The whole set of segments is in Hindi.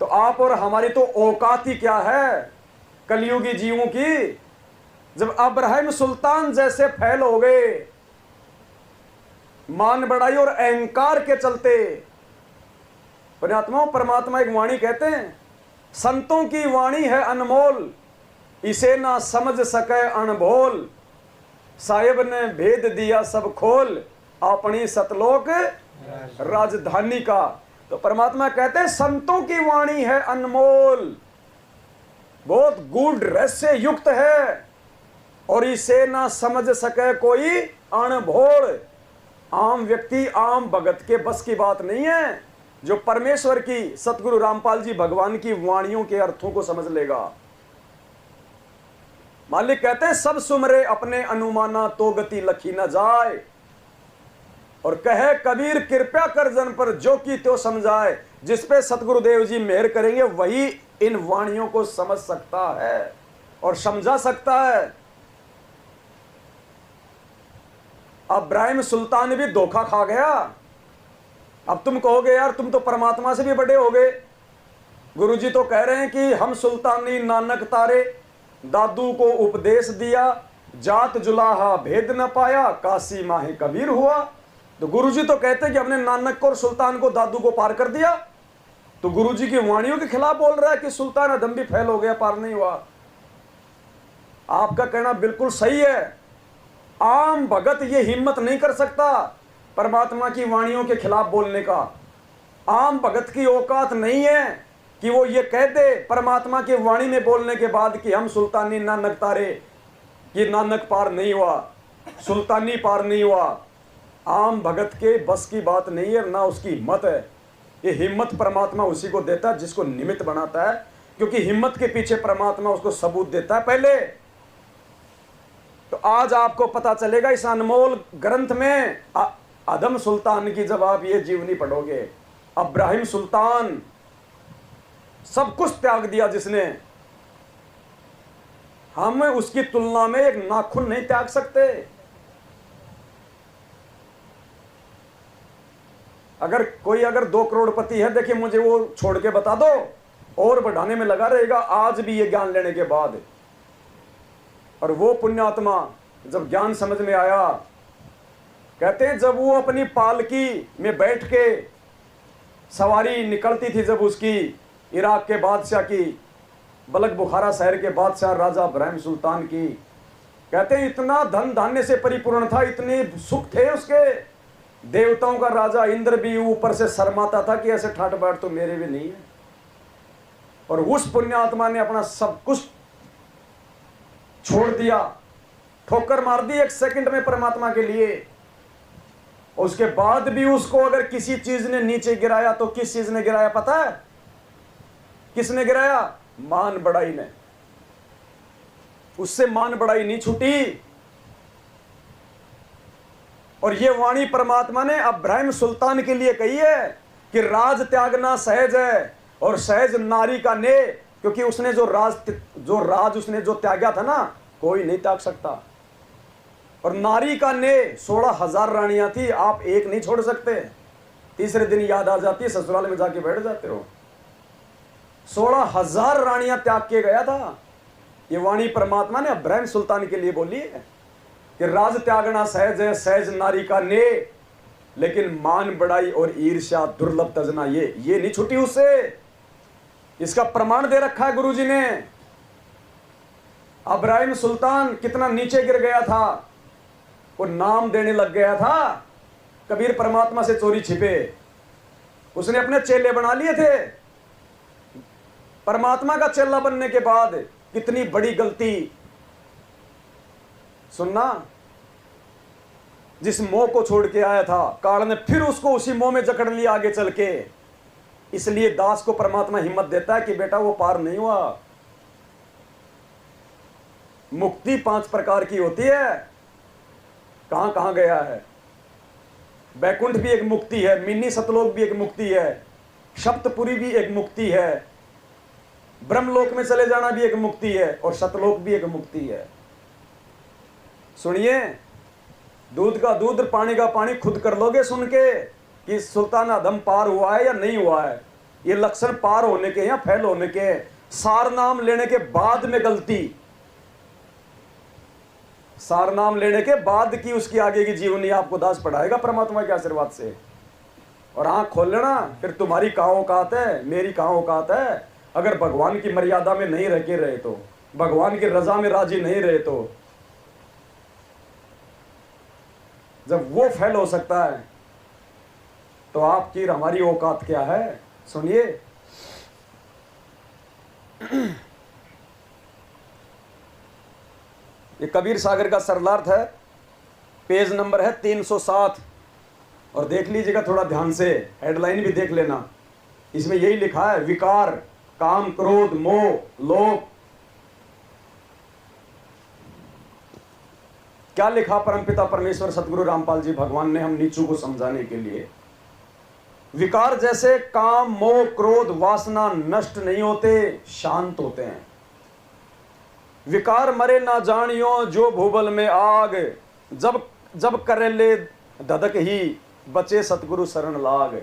तो आप और हमारी तो औकात ही क्या है कलयुगी जीवों की। जब अब्राहिम सुल्तान जैसे फैल हो गए मान बढ़ाई और अहंकार के चलते, पुण्यात्माओं परमात्मा एक वाणी कहते हैं, संतों की वाणी है अनमोल, इसे ना समझ सके अनभोल, साहिब ने भेद दिया सब खोल, अपनी सतलोक राजधानी का। तो परमात्मा कहते हैं संतों की वाणी है अनमोल, बहुत गूढ़ रहस्य युक्त है, और इसे ना समझ सके कोई अनभोल। आम व्यक्ति आम भगत के बस की बात नहीं है जो परमेश्वर की, सतगुरु रामपाल जी भगवान की वाणियों के अर्थों को समझ लेगा। मालिक कहते हैं सब सुमरे अपने अनुमाना तो गति लखी न जाए, और कहे कबीर कृपया कर जन पर जो की त्यो समझाए। जिस पे सतगुरुदेव जी मेहर करेंगे वही इन वाणियों को समझ सकता है और समझा सकता है। अब्राहिम सुल्तान भी धोखा खा गया। अब तुम कहोगे यार तुम तो परमात्मा से भी बड़े हो गए, गुरुजी तो कह रहे हैं कि हम सुल्तानी नानक तारे, दादू को उपदेश दिया, जात जुलाहा भेद न पाया, काशी माहे कबीर हुआ। तो गुरुजी तो कहते हैं कि हमने नानक को और सुल्तान को, दादू को पार कर दिया। तो गुरुजी की वाणियों के खिलाफ बोल रहा है कि सुल्तान अदम भी फेल हो गया, पार नहीं हुआ। आपका कहना बिल्कुल सही है। आम भगत ये हिम्मत नहीं कर सकता परमात्मा की वाणियों के खिलाफ बोलने का। आम भगत की औकात नहीं है कि वो ये कह दे परमात्मा की वाणी में बोलने के बाद कि हम सुल्तानी नानक तारे, कि नानक पार नहीं हुआ, सुल्तानी पार नहीं हुआ। आम भगत के बस की बात नहीं है, ना उसकी हिम्मत है। ये हिम्मत परमात्मा उसी को देता है जिसको निमित्त बनाता है, क्योंकि हिम्मत के पीछे परमात्मा उसको सबूत देता है पहले। तो आज आपको पता चलेगा इस अनमोल ग्रंथ में अदम सुल्तान की जब आप ये जीवनी पढ़ोगे। अब्राहिम सुल्तान सब कुछ त्याग दिया जिसने, हम उसकी तुलना में एक नाखून नहीं त्याग सकते। अगर कोई 2 करोड़पति है, देखिए मुझे वो छोड़ के बता दो, और बढ़ाने में लगा रहेगा आज भी ये ज्ञान लेने के बाद। और वो पुण्यात्मा जब ज्ञान समझ में आया, कहते हैं जब वो अपनी पालकी में बैठ के सवारी निकलती थी, जब उसकी इराक के बादशाह की, बलक बुखारा शहर के बादशाह राजा इब्राहिम सुल्तान की, कहते हैं इतना धन धान्य से परिपूर्ण था, इतने सुख थे उसके, देवताओं का राजा इंद्र भी ऊपर से शर्माता था कि ऐसे ठाट बाट तो मेरे भी नहीं है। और उस पुण्यात्मा ने अपना सब कुछ छोड़ दिया, ठोकर मार दी 1 सेकंड में परमात्मा के लिए। उसके बाद भी उसको अगर किसी चीज ने नीचे गिराया तो किस चीज ने गिराया पता है? किसने गिराया? मान बढ़ाई ने। उससे मान बढ़ाई नहीं छूटी। और ये वाणी परमात्मा ने इब्राहिम सुल्तान के लिए कही है कि राज त्यागना सहज है और सहज नारी का ने, क्योंकि उसने जो राज उसने जो त्यागा था ना, कोई नहीं त्याग सकता। और नारी का ने 16,000 रानियां थी, आप एक नहीं छोड़ सकते। तीसरे दिन याद आ जाती है, ससुराल में जाके बैठ जाते हो। 16,000 रानियां त्याग के गया था। ये वाणी परमात्मा ने इब्राहिम सुल्तान के लिए बोली है कि राज त्यागना सहज है, सहज नारी का ने, लेकिन मान बढ़ाई और ईर्ष्या दुर्लभ तजना ये नहीं छूटी उससे। इसका प्रमाण दे रखा है गुरुजी ने। इब्राहिम सुल्तान कितना नीचे गिर गया था, वो नाम देने लग गया था कबीर परमात्मा से चोरी छिपे। उसने अपने चेले बना लिए थे। परमात्मा का चेला बनने के बाद कितनी बड़ी गलती। सुनना, जिस मोह को छोड़ के आया था काल ने फिर उसको उसी मोह में जकड़ लिया आगे चल के। इसलिए दास को परमात्मा हिम्मत देता है कि बेटा वो पार नहीं हुआ। मुक्ति 5 प्रकार की होती है। कहां कहां गया है? बैकुंठ भी एक मुक्ति है, मिनी सतलोक भी एक मुक्ति है, सप्तपुरी भी एक मुक्ति है, ब्रह्मलोक में चले जाना भी एक मुक्ति है, और सतलोक भी एक मुक्ति है। सुनिए, दूध का दूध पानी का पानी खुद कर लोगे सुन के कि सुल्तान आदम पार हुआ है या नहीं हुआ है। ये लक्षण पार होने के या फैल होने के। सार नाम लेने के बाद में गलती, सार नाम लेने के बाद की उसकी आगे की जीवनी आपको दास पढ़ाएगा परमात्मा के आशीर्वाद से। और आंख खोल लेना, फिर तुम्हारी कहाँ औकात है, मेरी कहाँ औकात है। अगर भगवान की मर्यादा में नहीं रह के रहे तो, भगवान की रजा में राजी नहीं रहे तो, जब वो फैल हो सकता है तो आपकी हमारी औकात क्या है। सुनिए, ये कबीर सागर का सरलार्थ है, पेज नंबर है 307 और देख लीजिएगा थोड़ा ध्यान से, हेडलाइन भी देख लेना। इसमें यही लिखा है, विकार, काम, क्रोध, मोह, लोभ। क्या लिखा परमपिता परमेश्वर सतगुरु रामपाल जी भगवान ने हम नीचू को समझाने के लिए। विकार जैसे काम, मोह, क्रोध, वासना नष्ट नहीं होते, शांत होते हैं। विकार मरे ना जानियो जो भूबल में आग, जब जब करे ले धधक ही बचे सतगुरु शरण लाग।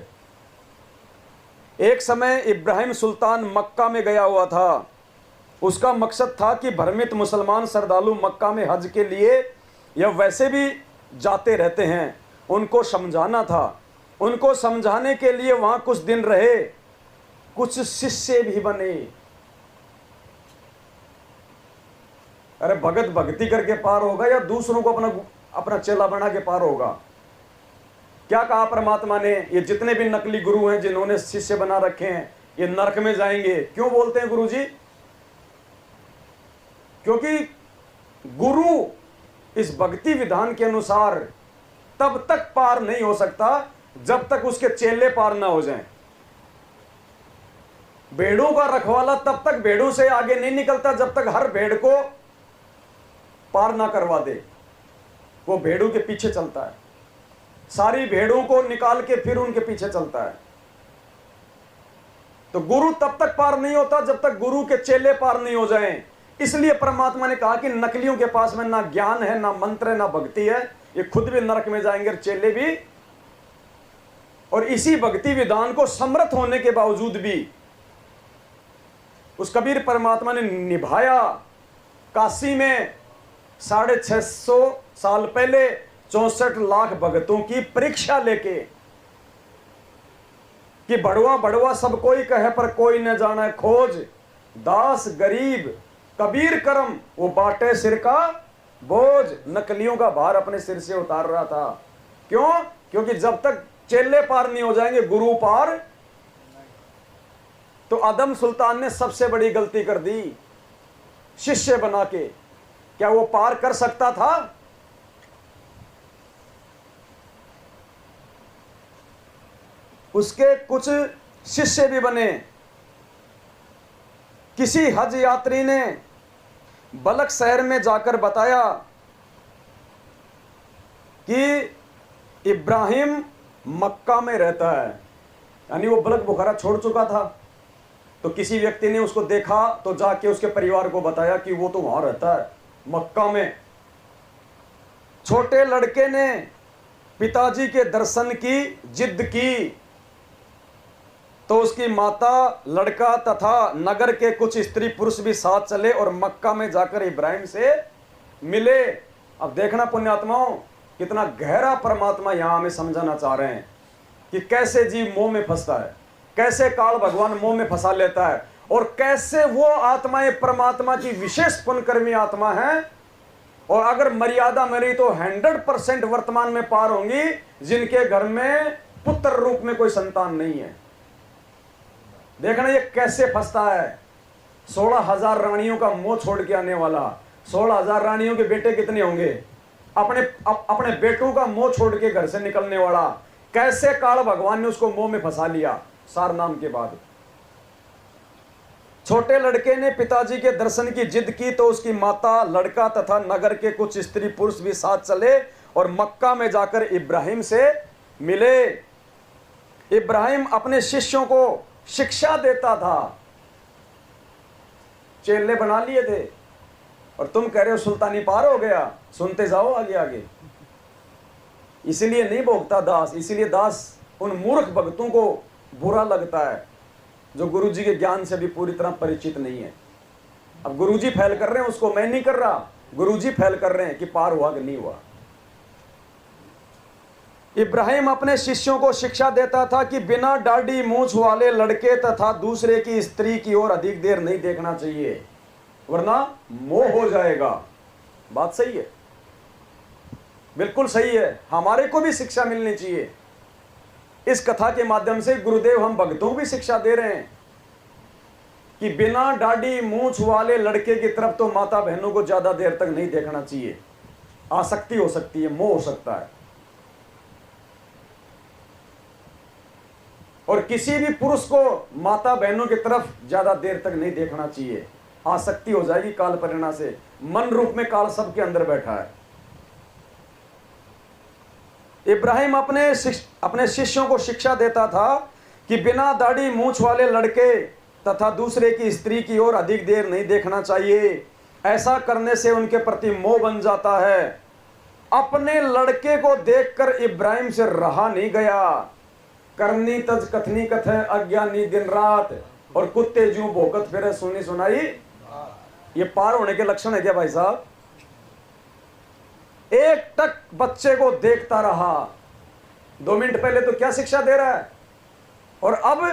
एक समय इब्राहिम सुल्तान मक्का में गया हुआ था। उसका मकसद था कि भ्रमित मुसलमान श्रद्धालु मक्का में हज के लिए या वैसे भी जाते रहते हैं, उनको समझाना था। उनको समझाने के लिए वहां कुछ दिन रहे, कुछ शिष्य भी बने। अरे भगत भक्ति करके पार होगा या दूसरों को अपना चेला बना के पार होगा। क्या कहा परमात्मा ने, ये जितने भी नकली गुरु हैं जिन्होंने शिष्य बना रखे हैं ये नरक में जाएंगे। क्यों बोलते हैं गुरु जी? क्योंकि गुरु इस भक्ति विधान के अनुसार तब तक पार नहीं हो सकता जब तक उसके चेले पार ना हो जाएं। भेड़ों का रखवाला तब तक भेड़ों से आगे नहीं निकलता जब तक हर भेड़ को पार ना करवा दे। वो भेड़ों के पीछे चलता है, सारी भेड़ों को निकाल के फिर उनके पीछे चलता है। तो गुरु तब तक पार नहीं होता जब तक गुरु के चेले पार नहीं हो जाएं। इसलिए परमात्मा ने कहा कि नकलियों के पास में ना ज्ञान है, ना मंत्र है, ना भक्ति है, ये खुद भी नरक में जाएंगे और चेले भी। और इसी भक्ति विधान को समर्थ होने के बावजूद भी उस कबीर परमात्मा ने निभाया। काशी में 650 साल पहले 64 लाख भक्तों की परीक्षा लेके कि बड़वा बड़वा सब कोई कहे पर कोई न जाने खोज, दास गरीब कबीर करम वो बाटे सिर का बोझ। नकलियों का भार अपने सिर से उतार रहा था। क्यों? क्योंकि जब तक चेले पार नहीं हो जाएंगे गुरु पार। तो आदम सुल्तान ने सबसे बड़ी गलती कर दी, शिष्य बना के। क्या वो पार कर सकता था? उसके कुछ शिष्य भी बने। किसी हज यात्री ने बलक शहर में जाकर बताया कि इब्राहिम मक्का में रहता है, यानी वो बलक बुखारा छोड़ चुका था। तो किसी व्यक्ति ने उसको देखा तो जाके उसके परिवार को बताया कि वो तो वहां रहता है मक्का में। छोटे लड़के ने पिताजी के दर्शन की जिद की तो उसकी माता, लड़का तथा नगर के कुछ स्त्री पुरुष भी साथ चले और मक्का में जाकर इब्राहिम से मिले। अब देखना पुण्यात्माओं, कितना गहरा परमात्मा यहां हमें समझाना चाह रहे हैं कि कैसे जीव मोह में फंसता है, कैसे काल भगवान मोह में फंसा लेता है, और कैसे वो आत्माएं परमात्मा की विशेष पुण्यकर्मी आत्मा है। और अगर मर्यादा मेरी तो 100% वर्तमान में पार होंगी जिनके घर में पुत्र रूप में कोई संतान नहीं है। देखना ये कैसे फंसता है। 16,000 रानियों का मोह छोड़ के आने वाला, 16,000 रानियों के बेटे कितने होंगे, अपने बेटों का मोह छोड़ के घर से निकलने वाला, कैसे काल भगवान ने उसको मोह में फंसा लिया सार नाम के बाद। छोटे लड़के ने पिताजी के दर्शन की जिद की तो उसकी माता, लड़का तथा नगर के कुछ स्त्री पुरुष भी साथ चले और मक्का में जाकर इब्राहिम से मिले। इब्राहिम अपने शिष्यों को शिक्षा देता था, चेले बना लिए थे, और तुम कह रहे हो सुल्तानी पार हो गया। सुनते जाओ आगे आगे। इसीलिए नहीं भोगता दास, इसीलिए दास उन मूर्ख भक्तों को बुरा लगता है जो गुरुजी के ज्ञान से भी पूरी तरह परिचित नहीं है। अब गुरुजी फैल कर रहे हैं, उसको मैं नहीं कर रहा, गुरुजी फैल कर रहे हैं कि पार हुआ कि नहीं हुआ। इब्राहिम अपने शिष्यों को शिक्षा देता था कि बिना दाढ़ी मूंछ वाले लड़के तथा दूसरे की स्त्री की ओर अधिक देर नहीं देखना चाहिए, वरना मोह हो जाएगा। बात सही है, बिल्कुल सही है। हमारे को भी शिक्षा मिलनी चाहिए। इस कथा के माध्यम से गुरुदेव हम भक्तों को भी शिक्षा दे रहे हैं कि बिना दाढ़ी मूंछ वाले लड़के की तरफ तो माता बहनों को ज्यादा देर तक नहीं देखना चाहिए। आसक्ति हो सकती है, मोह हो सकता है। और किसी भी पुरुष को माता बहनों की तरफ ज्यादा देर तक नहीं देखना चाहिए, आसक्ति हो जाएगी काल परिणा से। मन रूप में काल सबके अंदर बैठा है। इब्राहिम अपने शिष्यों को शिक्षा देता था कि बिना दाढ़ी मूंछ वाले लड़के तथा दूसरे की स्त्री की ओर अधिक देर नहीं देखना चाहिए। ऐसा करने से उनके प्रति मोह बन जाता है। अपने लड़के को देखकर इब्राहिम से रहा नहीं गया। करनी तज कथनी कथ है, अज्ञानी दिन रात, और कुत्ते जूं भोकत फिरे सुनी सुनाई। ये पार होने के लक्षण है क्या भाई साहब? एक टक बच्चे को देखता रहा। 2 मिनट पहले तो क्या शिक्षा दे रहा है, और अब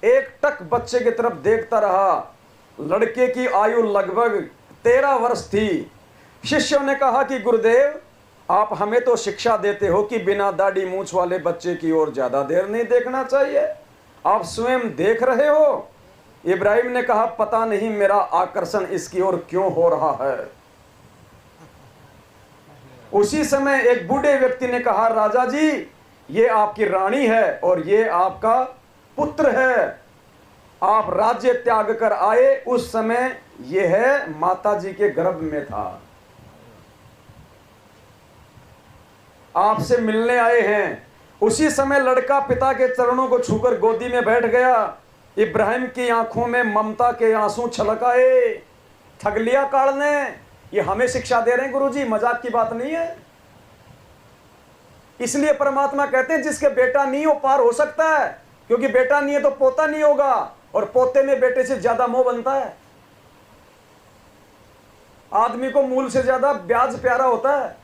एक टक बच्चे की तरफ देखता रहा। लड़के की आयु लगभग 13 वर्ष थी। शिष्यों ने कहा कि गुरुदेव, आप हमें तो शिक्षा देते हो कि बिना दाढ़ी मूंछ वाले बच्चे की ओर ज्यादा देर नहीं देखना चाहिए, आप स्वयं देख रहे हो। इब्राहिम ने कहा, पता नहीं मेरा आकर्षण इसकी ओर क्यों हो रहा है। उसी समय एक बूढ़े व्यक्ति ने कहा, राजा जी, ये आपकी रानी है और ये आपका पुत्र है। आप राज्य त्याग कर आए उस समय यह माता जी के गर्भ में था, आपसे मिलने आए हैं। उसी समय लड़का पिता के चरणों को छूकर गोदी में बैठ गया। इब्राहिम की आंखों में ममता के आंसू छलक आए। ठग लिया काल ने। ये हमें शिक्षा दे रहे हैं गुरुजी, मजाक की बात नहीं है। इसलिए परमात्मा कहते हैं जिसके बेटा नहीं हो पार हो सकता है, क्योंकि बेटा नहीं है तो पोता नहीं होगा, और पोते में बेटे से ज्यादा मोह बनता है। आदमी को मूल से ज्यादा ब्याज प्यारा होता है।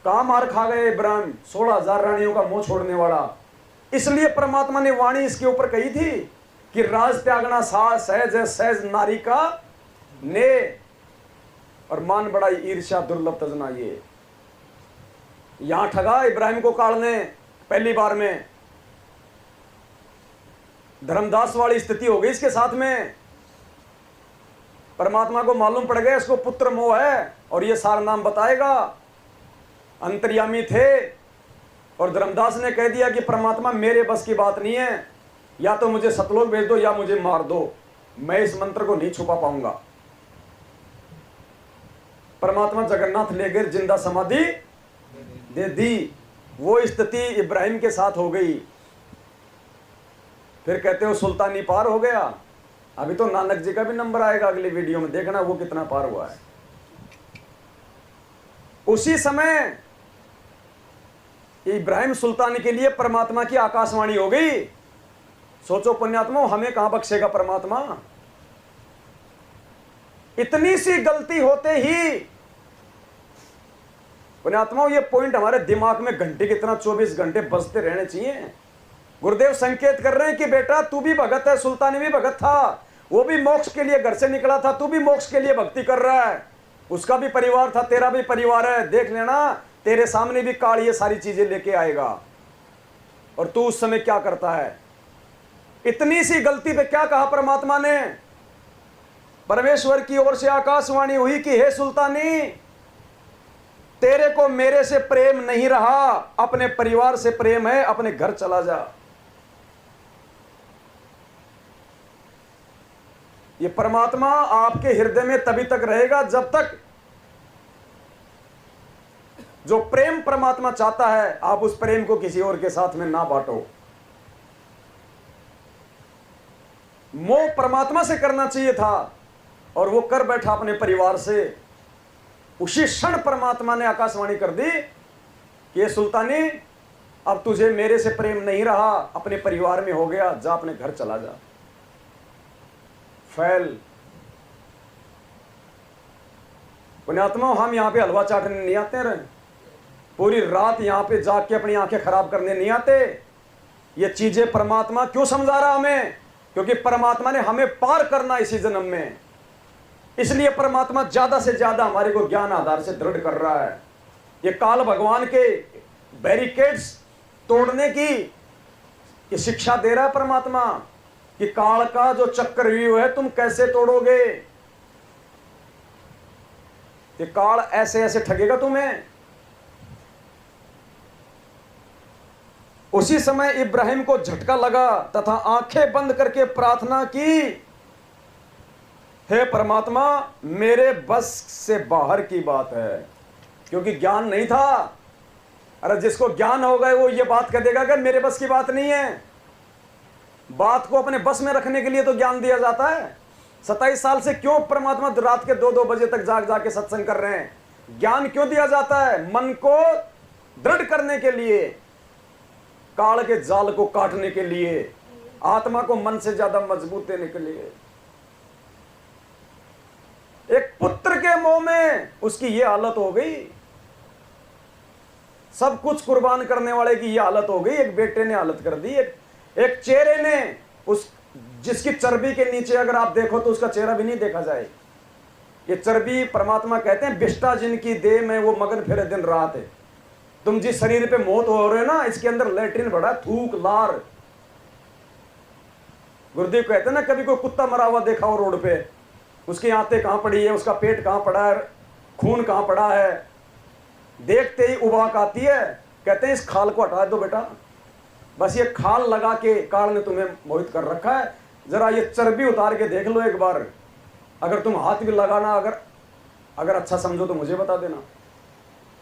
कहां मार खा गए इब्राहिम, 16,000 रानियों का मोह छोड़ने वाला। इसलिए परमात्मा ने वाणी इसके ऊपर कही थी कि राज त्यागना सहज है, सहज नारी का ने, और मान बड़ाई ईर्ष्या दुर्लभ तजना। ये यहां ठगा इब्राहिम को काल ने पहली बार में। धर्मदास वाली स्थिति हो गई इसके साथ में। परमात्मा को मालूम पड़ गया इसको पुत्र मोह है, और ये सारा नाम बताएगा। अंतर्यामी थे, और धर्मदास ने कह दिया कि परमात्मा मेरे बस की बात नहीं है, या तो मुझे सतलोक भेज दो या मुझे मार दो, मैं इस मंत्र को नहीं छुपा पाऊंगा। परमात्मा जगन्नाथ ले गए, जिंदा समाधि दे दी। वो स्थिति इब्राहिम के साथ हो गई। फिर कहते हो सुल्तानी पार हो गया। अभी तो नानक जी का भी नंबर आएगा अगली वीडियो में, देखना वो कितना पार हुआ है। उसी समय इब्राहिम सुल्तानी के लिए परमात्मा की आकाशवाणी हो गई। सोचो पुण्यात्मा, हमें कहां बख्शेगा परमात्मा। इतनी सी गलती होते ही पुण्यात्मा, ये पॉइंट हमारे दिमाग में घंटे की तरह 24 घंटे बजते रहने चाहिए। गुरुदेव संकेत कर रहे हैं कि बेटा तू भी भगत है, सुल्तानी भी भगत था, वो भी मोक्ष के लिए घर से निकला था, तू भी मोक्ष के लिए भक्ति कर रहा है। उसका भी परिवार था, तेरा भी परिवार है। देख लेना, तेरे सामने भी काल ये सारी चीजें लेके आएगा, और तू उस समय क्या करता है। इतनी सी गलती पे क्या कहा परमात्मा ने? परमेश्वर की ओर से आकाशवाणी हुई कि हे सुल्तानी, तेरे को मेरे से प्रेम नहीं रहा, अपने परिवार से प्रेम है, अपने घर चला जा। ये परमात्मा आपके हृदय में तभी तक रहेगा जब तक जो प्रेम परमात्मा चाहता है आप उस प्रेम को किसी और के साथ में ना बांटो। मोह परमात्मा से करना चाहिए था, और वो कर बैठा अपने परिवार से। उसी क्षण परमात्मा ने आकाशवाणी कर दी कि ये सुल्तानी, अब तुझे मेरे से प्रेम नहीं रहा, अपने परिवार में हो गया, जा अपने घर चला जा। फैल। पुण्यात्मा, हम यहां पे हलवा चाटने नहीं आते रहे, पूरी रात यहां पे जाग के अपनी आंखें खराब करने नहीं आते। ये चीजें परमात्मा क्यों समझा रहा हमें? क्योंकि परमात्मा ने हमें पार करना इसी जन्म में, इसलिए परमात्मा ज्यादा से ज्यादा हमारे को ज्ञान आधार से दृढ़ कर रहा है। ये काल भगवान के बैरिकेड्स तोड़ने की ये शिक्षा दे रहा है परमात्मा कि काल का जो चक्रव्यूह है तुम कैसे तोड़ोगे। ये काल ऐसे ऐसे ठगेगा तुम्हें। उसी समय इब्राहिम को झटका लगा तथा आंखें बंद करके प्रार्थना की, हे परमात्मा, मेरे बस से बाहर की बात है। क्योंकि ज्ञान नहीं था। अरे जिसको ज्ञान हो गए वो ये बात कह देगा कि मेरे बस की बात नहीं है। बात को अपने बस में रखने के लिए तो ज्ञान दिया जाता है। 27 साल से क्यों परमात्मा रात के 2-2 बजे तक जाग जाके सत्संग कर रहे हैं? ज्ञान क्यों दिया जाता है? मन को दृढ़ करने के लिए, काल के जाल को काटने के लिए, आत्मा को मन से ज्यादा मजबूत देने के लिए। एक पुत्र के मोह में उसकी ये हालत हो गई, सब कुछ कुर्बान करने वाले की ये हालत हो गई। एक बेटे ने हालत कर दी, एक चेहरे ने, उस जिसकी चर्बी के नीचे अगर आप देखो तो उसका चेहरा भी नहीं देखा जाए। ये चर्बी परमात्मा कहते हैं विष्टा जिनकी देह में वो मगन फिरे दिन रात है। तुम जिस शरीर पे मौत हो रहे हो ना, इसके अंदर लैट्रिन बड़ा, थूक लार। गुरुदेव कहते हैं ना, कभी कोई कुत्ता मरा हुआ देखा हो रोड पे, उसकी आंतें कहां पड़ी है, उसका पेट कहां पड़ा है, खून कहां पड़ा है, देखते ही उबाक आती है। कहते हैं इस खाल को हटा दो बेटा, बस ये खाल लगा के काल ने तुम्हें मोहित कर रखा है, जरा ये चर्बी उतार के देख लो एक बार। अगर तुम हाथ भी लगाना, अगर अच्छा समझो तो मुझे बता देना।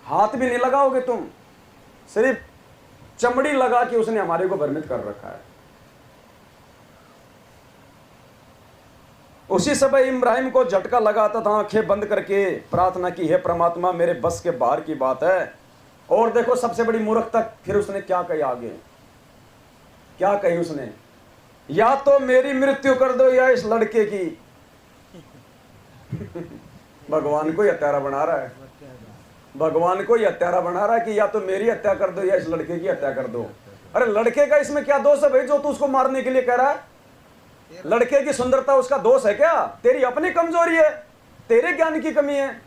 हाथ भी नहीं लगाओगे तुम, सिर्फ चमड़ी लगा के उसने हमारे को भ्रमित कर रखा है। उसी समय इब्राहिम को झटका लगा तथा आंखें बंद करके प्रार्थना की, हे परमात्मा, मेरे बस के बाहर की बात है। और देखो सबसे बड़ी मूर्खता फिर उसने क्या कही आगे, क्या कही उसने, या तो मेरी मृत्यु कर दो या इस लड़के की। भगवान को हत्यारा बना रहा है, भगवान को हत्यारा बना रहा है कि या तो मेरी हत्या कर दो या इस लड़के की हत्या कर दो। अरे लड़के का इसमें क्या दोष है भाई जो तू उसको मारने के लिए कह रहा है? लड़के की सुंदरता उसका दोष है क्या? तेरी अपनी कमजोरी है, तेरे ज्ञान की कमी है।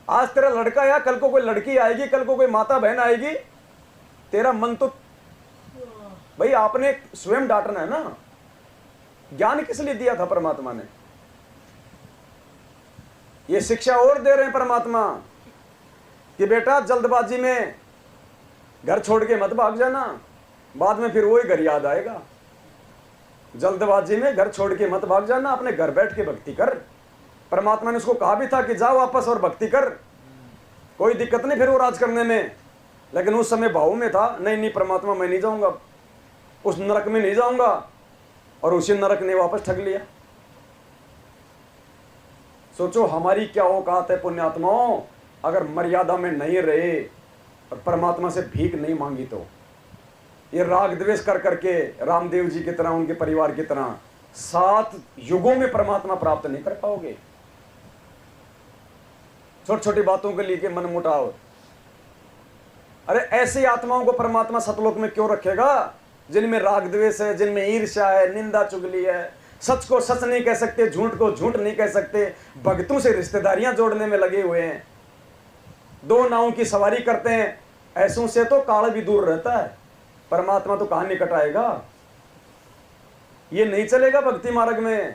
आज तेरा लड़का या कल को कोई लड़की आएगी, कल को कोई माता बहन आएगी, तेरा मन तो भाई आपने स्वयं डांटना है ना। ज्ञान किस लिए दिया था परमात्मा ने? ये शिक्षा और दे रहे हैं परमात्मा कि बेटा जल्दबाजी में घर छोड़ के मत भाग जाना, बाद में फिर वही घर याद आएगा। जल्दबाजी में घर छोड़ के मत भाग जाना, अपने घर बैठ के भक्ति कर। परमात्मा ने उसको कहा भी था कि जा वापस और भक्ति कर, कोई दिक्कत नहीं फिर वो राज करने में। लेकिन उस समय भाव में था, नहीं परमात्मा मैं नहीं जाऊंगा, उस नरक में नहीं जाऊंगा, और उसी नरक ने वापस ठग लिया। सोचो हमारी क्या औकात है पुण्यात्माओं, अगर मर्यादा में नहीं रहे और परमात्मा से भीख नहीं मांगी तो। ये राग द्वेष कर करके रामदेव जी की तरह, उनके परिवार की तरह 7 युगों में परमात्मा प्राप्त नहीं कर पाओगे। छोटी छोटी बातों के लिए मन मुटाव। अरे ऐसी आत्माओं को परमात्मा सतलोक में क्यों रखेगा जिनमें राग द्वेष है, जिनमें ईर्ष्या है, निंदा चुगली है, सच को सच नहीं कह सकते, झूठ को झूठ नहीं कह सकते, भक्तों से रिश्तेदारियां जोड़ने में लगे हुए हैं, 2 नावों की सवारी करते हैं। ऐसों से तो काल भी दूर रहता है, परमात्मा तो कहां निकट आएगा। ये नहीं चलेगा भक्ति मार्ग में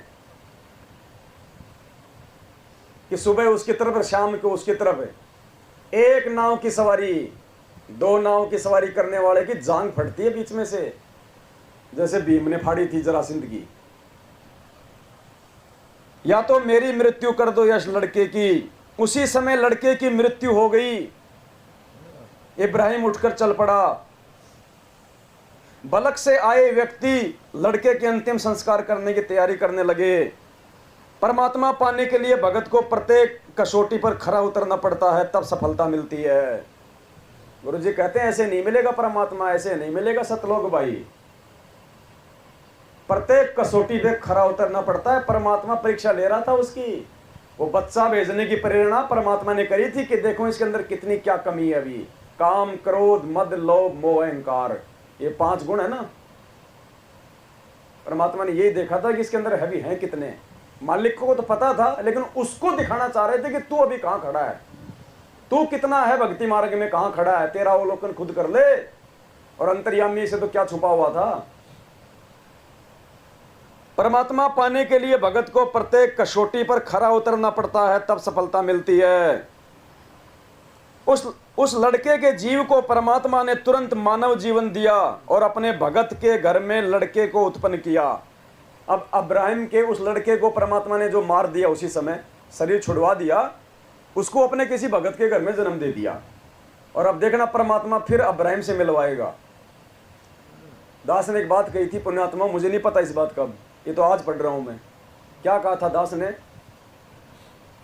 कि सुबह उसकी तरफ और शाम को उसकी तरफ। एक नाव की सवारी, 2 नाव की सवारी करने वाले की जांग फटती है बीच में से, जैसे भीम ने फाड़ी थी जरासंध की। या तो मेरी मृत्यु कर दो या इस लड़के की। उसी समय लड़के की मृत्यु हो गई। इब्राहिम उठकर चल पड़ा। बलक से आए व्यक्ति लड़के के अंतिम संस्कार करने की तैयारी करने लगे। परमात्मा पाने के लिए भगत को प्रत्येक कसौटी पर खरा उतरना पड़ता है, तब सफलता मिलती है। गुरु जी कहते हैं ऐसे नहीं मिलेगा परमात्मा, ऐसे नहीं मिलेगा सतलोक भाई। प्रत्येक कसौटी पे खरा उतरना पड़ता है। परमात्मा परीक्षा ले रहा था उसकी। वो बच्चा भेजने की प्रेरणा परमात्मा ने करी थी कि देखो इसके अंदर कितनी क्या कमी है। अभी काम, क्रोध, मद, लोभ, मोह, अहंकार, ये 5 गुण है ना। परमात्मा ने यही देखा था कि इसके अंदर है भी हैं कितने। मालिक को तो पता था, लेकिन उसको दिखाना चाह रहे थे कि तू अभी कहां खड़ा है, तू कितना है भक्ति मार्ग में, कहां खड़ा है, तेरा अवलोकन खुद कर ले। और अंतर्यामी से तो क्या छुपा हुआ था। परमात्मा पाने के लिए भगत को प्रत्येक कसौटी पर खरा उतरना पड़ता है, तब सफलता मिलती है। उस लड़के के जीव को परमात्मा ने तुरंत मानव जीवन दिया और अपने भगत के घर में लड़के को उत्पन्न किया। अब अब्राहिम के उस लड़के को परमात्मा ने जो मार दिया, उसी समय शरीर छुड़वा दिया, उसको अपने किसी भगत के घर में जन्म दे दिया। और अब देखना परमात्मा फिर अब्राहिम से मिलवाएगा। दास ने एक बात कही थी, पुण्यात्मा, मुझे नहीं पता इस बात का, ये तो आज पढ़ रहा हूं मैं। क्या कहा था दास ने?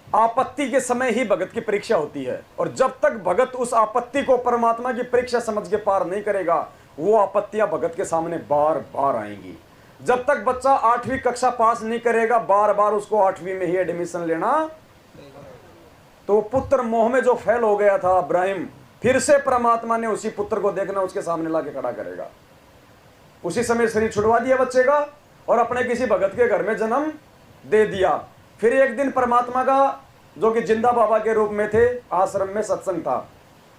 आपत्ति के समय ही भगत की परीक्षा होती है, और जब तक भगत उस आपत्ति को परमात्मा की परीक्षा समझ के पार नहीं करेगा, वो आपत्तियां भगत के सामने बार बार आएंगी। जब तक बच्चा 8वीं कक्षा पास नहीं करेगा, बार बार उसको 8वीं में ही एडमिशन लेना। तो पुत्र मोह में जो फेल हो गया था अब्राहिम, फिर से परमात्मा ने उसी पुत्र को देखना उसके सामने लाके खड़ा करेगा। उसी समय शरीर छुड़वा दिया बच्चे का और अपने किसी भगत के घर में जन्म दे दिया। फिर एक दिन परमात्मा का, जो कि जिंदा बाबा के रूप में थे, आश्रम में सत्संग था।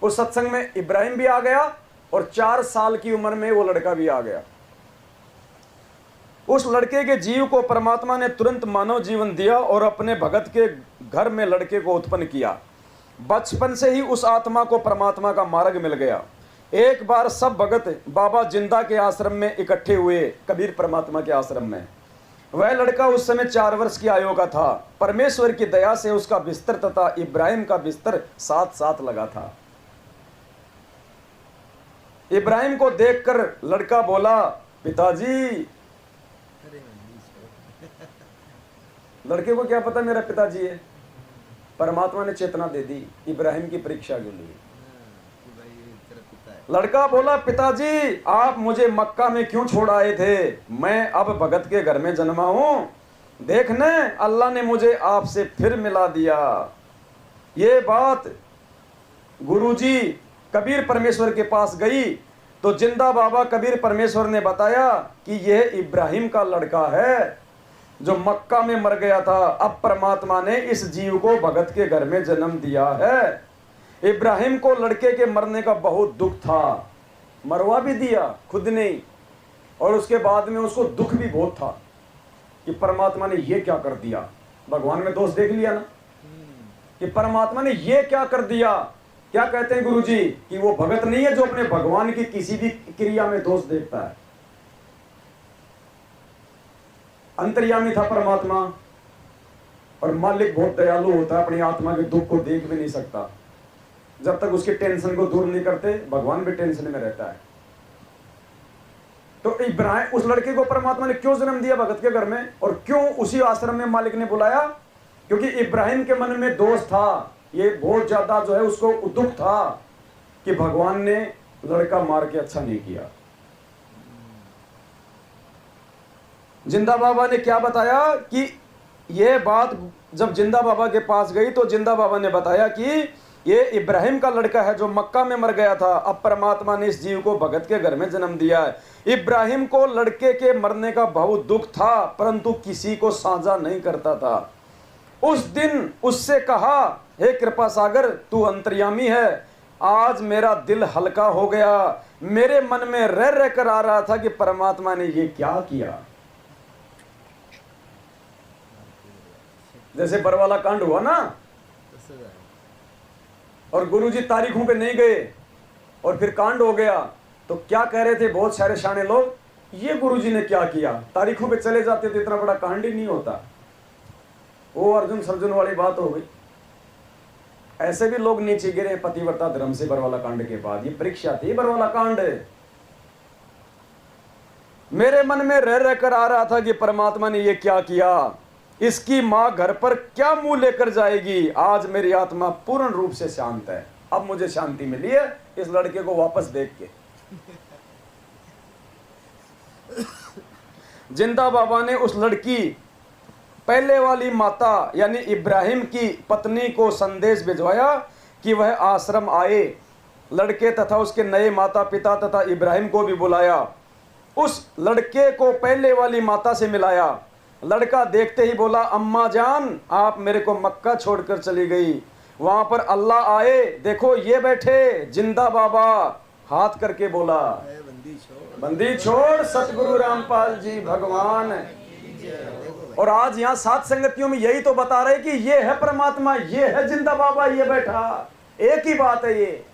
उस सत्संग में इब्राहिम भी आ गया और 4 साल की उम्र में वो लड़का भी आ गया। उस लड़के के जीव को परमात्मा ने तुरंत मानव जीवन दिया और अपने भगत के घर में लड़के को उत्पन्न किया। बचपन से ही उस आत्मा को परमात्मा का मार्ग मिल गया। एक बार सब भगत बाबा जिंदा के आश्रम में इकट्ठे हुए, कबीर परमात्मा के आश्रम में। वह लड़का उस समय 4 वर्ष की आयु का था। परमेश्वर की दया से उसका बिस्तर तथा इब्राहिम का बिस्तर साथ साथ लगा था। इब्राहिम को देखकर लड़का बोला, पिताजी। लड़के को क्या पता मेरा पिताजी है। परमात्मा ने चेतना दे दी इब्राहिम की परीक्षा के लिए। लड़का बोला, पिताजी आप मुझे मक्का में क्यों छोड़ आए थे? मैं अब भगत के घर में जन्मा हूं। देखने अल्लाह ने मुझे आपसे फिर मिला दिया। ये बात गुरुजी कबीर परमेश्वर के पास गई तो जिंदा बाबा कबीर परमेश्वर ने बताया कि यह इब्राहिम का लड़का है जो मक्का में मर गया था। अब परमात्मा ने इस जीव को भगत के घर में जन्म दिया है। इब्राहिम को लड़के के मरने का बहुत दुख था, मरवा भी दिया खुद ने, और उसके बाद में उसको दुख भी बहुत था कि परमात्मा ने ये क्या कर दिया। भगवान में दोष देख लिया ना कि परमात्मा ने ये क्या कर दिया। क्या कहते हैं गुरुजी कि वो भगत नहीं है जो अपने भगवान की किसी भी क्रिया में दोष देखता है। अंतर्यामी था परमात्मा, और मालिक बहुत दयालु होता है, अपनी आत्मा के दुख को देख भी नहीं सकता। जब तक उसके टेंशन को दूर नहीं करते, भगवान भी टेंशन में रहता है। तो इब्राहिम, उस लड़के को परमात्मा ने क्यों जन्म दिया भगत के घर में, और क्यों उसी आश्रम में मालिक ने बुलाया? क्योंकि इब्राहिम के मन में दोष था, ये बहुत ज्यादा जो है उसको दुख था कि भगवान ने लड़का मार के अच्छा नहीं किया। जिंदा बाबा ने क्या बताया कि यह बात जब जिंदा बाबा के पास गई तो जिंदा बाबा ने बताया कि ये इब्राहिम का लड़का है जो मक्का में मर गया था। अब परमात्मा ने इस जीव को भगत के घर में जन्म दिया है। इब्राहिम को लड़के के मरने का बहुत दुख था, परंतु किसी को साझा नहीं करता था। उस दिन उससे कहा, हे कृपा सागर तू अंतर्यामी है, आज मेरा दिल हल्का हो गया। मेरे मन में रह रह कर आ रहा था कि परमात्मा ने ये क्या किया। जैसे बरवाला कांड हुआ ना, और गुरुजी तारीखों पे नहीं गए और फिर कांड हो गया, तो क्या कह रहे थे बहुत सारे शाने लोग, ये गुरुजी ने क्या किया। तारीखों पे चले जाते तो इतना बड़ा कांड ही नहीं होता। वो अर्जुन सर्जुन वाली बात हो गई। ऐसे भी लोग नीचे गिरे पतिव्रता धर्म से बरवाला कांड के बाद। ये परीक्षा थी बरवाला कांड। मेरे मन में रह कर आ रहा था कि परमात्मा ने ये क्या किया, इसकी मां घर पर क्या मुंह लेकर जाएगी। आज मेरी आत्मा पूर्ण रूप से शांत है। अब मुझे शांति मिली है इस लड़के को वापस देख के। जिंदा बाबा ने उस लड़की पहले वाली माता यानी इब्राहिम की पत्नी को संदेश भिजवाया कि वह आश्रम आए। लड़के तथा उसके नए माता पिता तथा इब्राहिम को भी बुलाया। उस लड़के को पहले वाली माता से मिलाया। लड़का देखते ही बोला, अम्मा जान आप मेरे को मक्का छोड़कर चली गई। वहां पर अल्लाह आए, देखो ये बैठे जिंदा बाबा। हाथ करके बोला, बंदी छोड़ सतगुरु रामपाल जी भगवान। और आज यहाँ सात संगतियों में यही तो बता रहे कि ये है परमात्मा, ये है जिंदा बाबा, ये बैठा, एक ही बात है ये।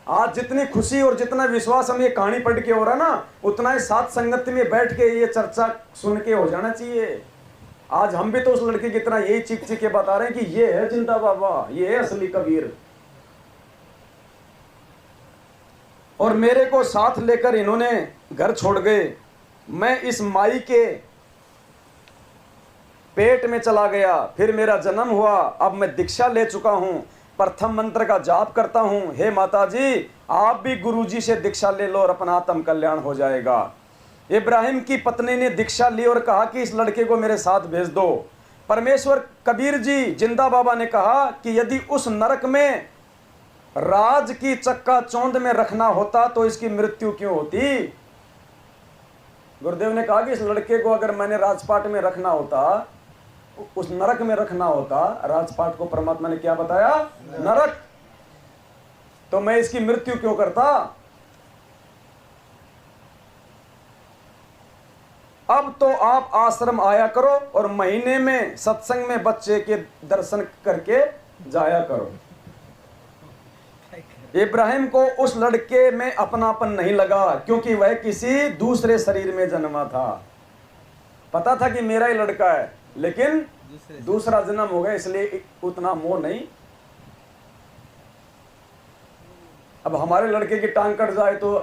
आज जितनी खुशी और जितना विश्वास हम ये कहानी पढ़ के हो रहा ना, उतना ही सात संगत में बैठ के ये चर्चा सुन के हो जाना चाहिए। आज हम भी तो उस लड़के की तरह यही चीख चीख के बता रहे हैं कि ये है जिंदा बाबा, ये है असली कबीर। और मेरे को साथ लेकर इन्होंने घर छोड़ गए। मैं इस माई के पेट में चला गया, फिर मेरा जन्म हुआ। अब मैं दीक्षा ले चुका हूं, प्रथम मंत्र का जाप करता हूं। हे माता जी, आप भी गुरुजी से दीक्षा ले लो और अपना आत्म कल्याण हो जाएगा। इब्राहिम की पत्नी ने दीक्षा ली और कहा कि इस लड़के को मेरे साथ भेज दो। परमेश्वर कबीर जी जिंदा बाबा ने कहा कि यदि उस नरक में राज की चक्का चौंध में रखना होता तो इसकी मृत्यु क्यों होती। गुरुदेव ने कहा कि इस लड़के को अगर मैंने राजपाट में रखना होता, उस नरक में रखना होता, राजपाट को परमात्मा ने क्या बताया, नरक, तो मैं इसकी मृत्यु क्यों करता। अब तो आप आश्रम आया करो और महीने में सत्संग में बच्चे के दर्शन करके जाया करो। इब्राहिम को उस लड़के में अपनापन नहीं लगा, क्योंकि वह किसी दूसरे शरीर में जन्मा था। पता था कि मेरा ही लड़का है, लेकिन दूसरा जन्म हो गया, इसलिए उतना मोह नहीं। अब हमारे लड़के की टांग कट जाए तो,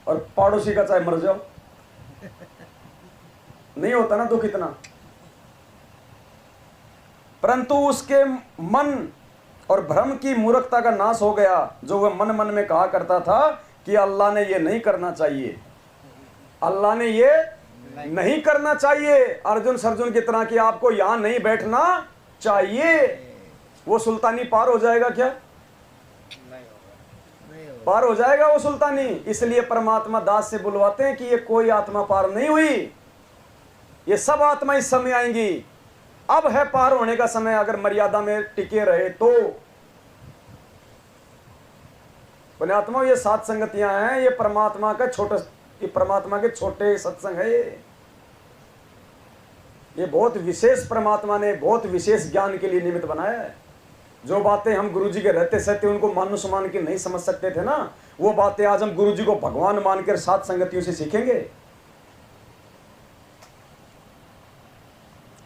और पड़ोसी का चाहे मर जाओ, नहीं होता ना दुख इतना। परंतु उसके मन और भ्रम की मूर्खता का नाश हो गया। जो वह मन मन में कहा करता था कि अल्लाह ने ये नहीं करना चाहिए, अल्लाह ने ये नहीं करना चाहिए, अर्जुन सर्जुन की तरह कि आपको यहां नहीं बैठना चाहिए, वो सुल्तानी पार हो जाएगा क्या? पार हो जाएगा वो सुल्तानी। इसलिए परमात्मा दास से बुलवाते हैं कि ये कोई आत्मा पार नहीं हुई, ये सब आत्मा इस समय आएंगी। अब है पार होने का समय, अगर मर्यादा में टिके रहे तो। पुण्यात्मा, ये सात संगतियां हैं, ये परमात्मा का ये परमात्मा के छोटे सत्संग है। ये बहुत विशेष, परमात्मा ने बहुत विशेष ज्ञान के लिए निमित्त बनाया है। जो बातें हम गुरुजी के रहते सहते उनको मानुष मान के नहीं समझ सकते थे ना, वो बातें आज हम गुरुजी को भगवान मानकर सात संगतियों से सीखेंगे।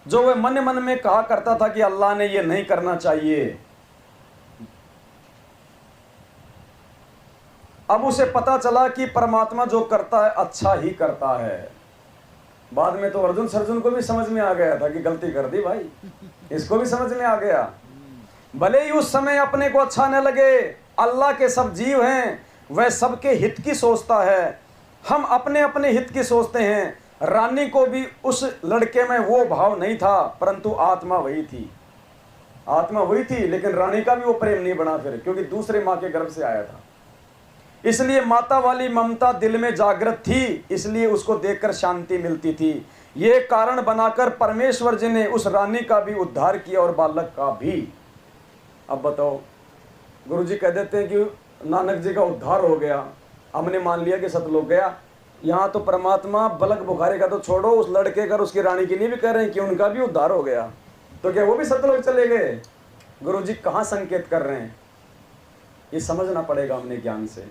जो वह मन मन में कहा करता था कि अल्लाह ने ये नहीं करना चाहिए, अब उसे पता चला कि परमात्मा जो करता है अच्छा ही करता है। बाद में तो अर्जुन सर्जुन को भी समझ में आ गया था कि गलती कर दी भाई, इसको भी समझ में आ गया। भले ही उस समय अपने को अच्छा न लगे, अल्लाह के सब जीव हैं, वह सबके हित की सोचता है। हम अपने अपने हित की सोचते हैं। रानी को भी उस लड़के में वो भाव नहीं था, परंतु आत्मा वही थी, आत्मा वही थी, लेकिन रानी का भी वो प्रेम नहीं बना फिर, क्योंकि दूसरे माँ के गर्भ से आया था। इसलिए माता वाली ममता दिल में जागृत थी, इसलिए उसको देखकर शांति मिलती थी। ये कारण बनाकर परमेश्वर जी ने उस रानी का भी उद्धार किया और बालक का भी। अब बताओ, गुरुजी कह देते हैं कि नानक जी का उद्धार हो गया, हमने मान लिया कि सतलोक गया। यहाँ तो परमात्मा बलक बुखारी का तो छोड़ो, उस लड़के का उसकी रानी के लिए भी कह रहे हैं कि उनका भी उद्धार हो गया, तो क्या वो भी सतलोक चले गए? गुरुजी कहाँ संकेत कर रहे हैं, ये समझना पड़ेगा हमने ज्ञान से।